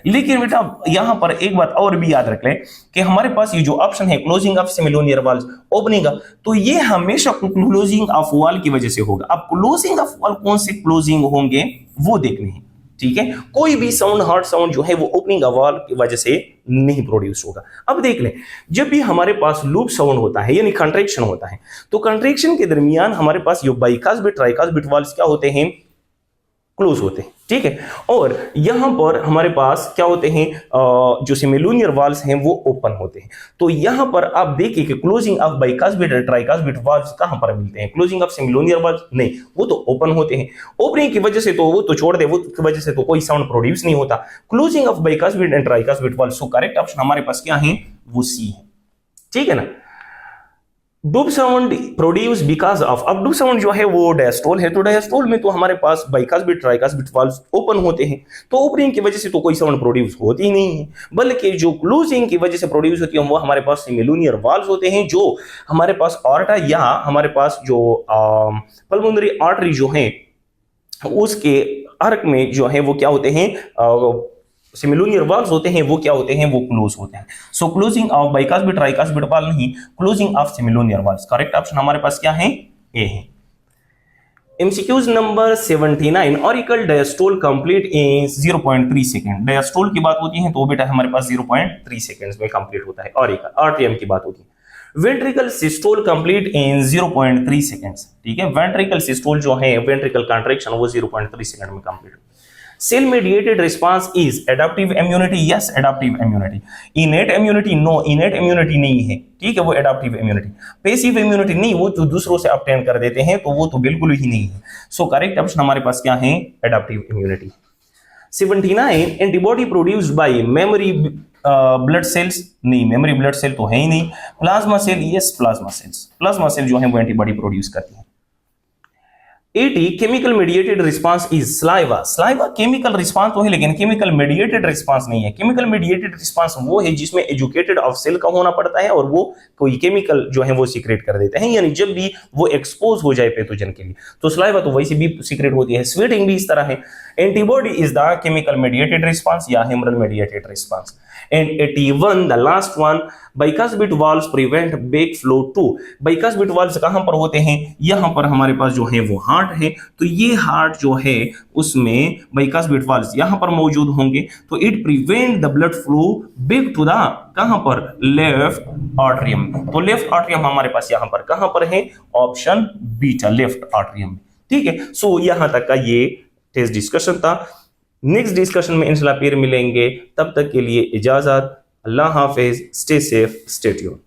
S1: लेकिन बेटा यहां पर एक बात और भी याद रख लें कि हमारे पास ये जो ऑप्शन है closing of semilunar valves, opening, तो ये हमेशा क्लोजिंग ऑफ वाल की वजह से होगा। अब क्लोजिंग ऑफ वाल कौन से क्लोजिंग होंगे वो देखने हैं। ठीक है, कोई भी साउंड, हार्ड साउंड जो है वो ओपनिंग वाल की वजह से नहीं प्रोड्यूस होगा। अब देख लें, जब भी हमारे पास लूप साउंड होता है यानी कंट्रैक्शन होता है, तो कंट्रैक्शन के दरमियान हमारे पास ये बाइकास्बिट, ट्राइकास्बिट वाल्व्स क्या होते हैं? क्लोज होते हैं। ठीक है, और यहां पर हमारे पास क्या होते हैं? जो सिमिलोनियर वाल्व्स हैं वो ओपन होते हैं। तो यहां पर आप देखिए कि क्लोजिंग ऑफ बाइकास्बिट और ट्राइकास्बिट वाल्व्स कहां पर मिलते हैं? क्लोजिंग ऑफ सिमिलोनियर वाल्व्स नहीं, वो तो ओपन होते हैं। ओपनिंग की वजह से तो वो तो छोड़ दे, वो की वजह से तो कोई साउंड प्रोड्यूस नहीं होता। Closing of bicuspid and tricuspid valves, so correct option हमारे पास क्या है? वो सी है। ठीक है ना। डूब साउंड प्रोड्यूस बिकॉज ऑफ, अब डूब साउंड जो है वो डायस्टोल है, तो डायस्टोल में तो हमारे पास बाइकास्बिट, ट्राइकास्बिट वाल्व्स ओपन होते हैं, तो ओपनिंग की वजह से तो कोई साउंड प्रोड्यूस होती ही नहीं है, बल्कि जो क्लोजिंग की वजह से प्रोड्यूस होती है वो हमारे पास सिमिलोनियर वाल्व्स होते हैं, जो हमारे पास ऑर्टा या हमारे पास जो पल्मोनरी आर्टरी जो है उसके अर्क में जो है वो क्या होते हैं? सिमिलोनियर वाल्व्स होते हैं, वो क्या होते हैं? वो क्लोज होते हैं। So closing of bicuspid, tricuspid valve नहीं, closing of semilunar valves. Correct option हमारे पास क्या है? ए है। MCQs number 79, auricle diastole complete in 0.3 second. Diastole की बात होती है तो बेटा हमारे पास 0.3 सेकंड्स में कंप्लीट होता है। ऑरिकल, आरटीएम की बात होती है। Ventricle systole complete in 0.3 seconds. ठीक है, वेंट्रिकल सिस्टोल जो है, वेंट्रिकल कंट्रैक्शन, वो 0.3 सेकंड में कंप्लीट होता है। Cell mediated response is adaptive immunity, yes adaptive immunity. Innate immunity, no innate immunity नहीं है। ठीक है, वो एडाप्टिव इम्यूनिटी। पैसिव इम्यूनिटी नहीं, वो जो दूसरों से ऑब्टेन कर देते हैं, तो वो तो बिल्कुल ही नहीं है। सो करेक्ट ऑप्शन हमारे पास क्या है? Adaptive immunity. 79, antibody produced by memory blood cells, नहीं मेमोरी ब्लड सेल तो है ही नहीं। Plasma cell, yes plasma cells, plasma cell जो है वो एंटीबॉडी प्रोड्यूस करती है। 80 chemical mediated response is saliva. Saliva chemical response तो है लेकिन केमिकल मीडिएटेड रिस्पांस नहीं है। केमिकल मीडिएटेड रिस्पांस वो है जिसमें एजुकेटेड ऑफ सेल का होना पड़ता है और वो कोई केमिकल जो है वो सीक्रेट कर देते हैं, यानी जब भी वो एक्सपोज हो जाए पैथोजन के लिए। तो स्लाइवा तो वैसे भी सीक्रेट होती है, स्वेटिंग भी इस तरह है। Antibody is the chemical mediated response या humoral mediated response. And 81 the last one, bicuspid valves prevent back flow to. Bicuspid valves कहां पर होते हैं? यहां पर हमारे पास जो है वो हार्ट है, तो ये हार्ट जो है उसमें बाइकास्पिड वाल्व्स यहां पर मौजूद होंगे, तो it prevent the blood flow back to the कहां पर? Left atrium. तो लेफ्ट आर्टरियम हमारे पास यहां पर कहां पर है? Option beta, left atrium. ठीक है, सो यहां तक का ये टेस्ट डिस्कशन था। नेक्स्ट डिस्कशन में इंशाल्लाह फिर मिलेंगे, तब तक के लिए इजाजत। अल्लाह हाफिज, स्टे सेफ, स्टे ट्यून्ड।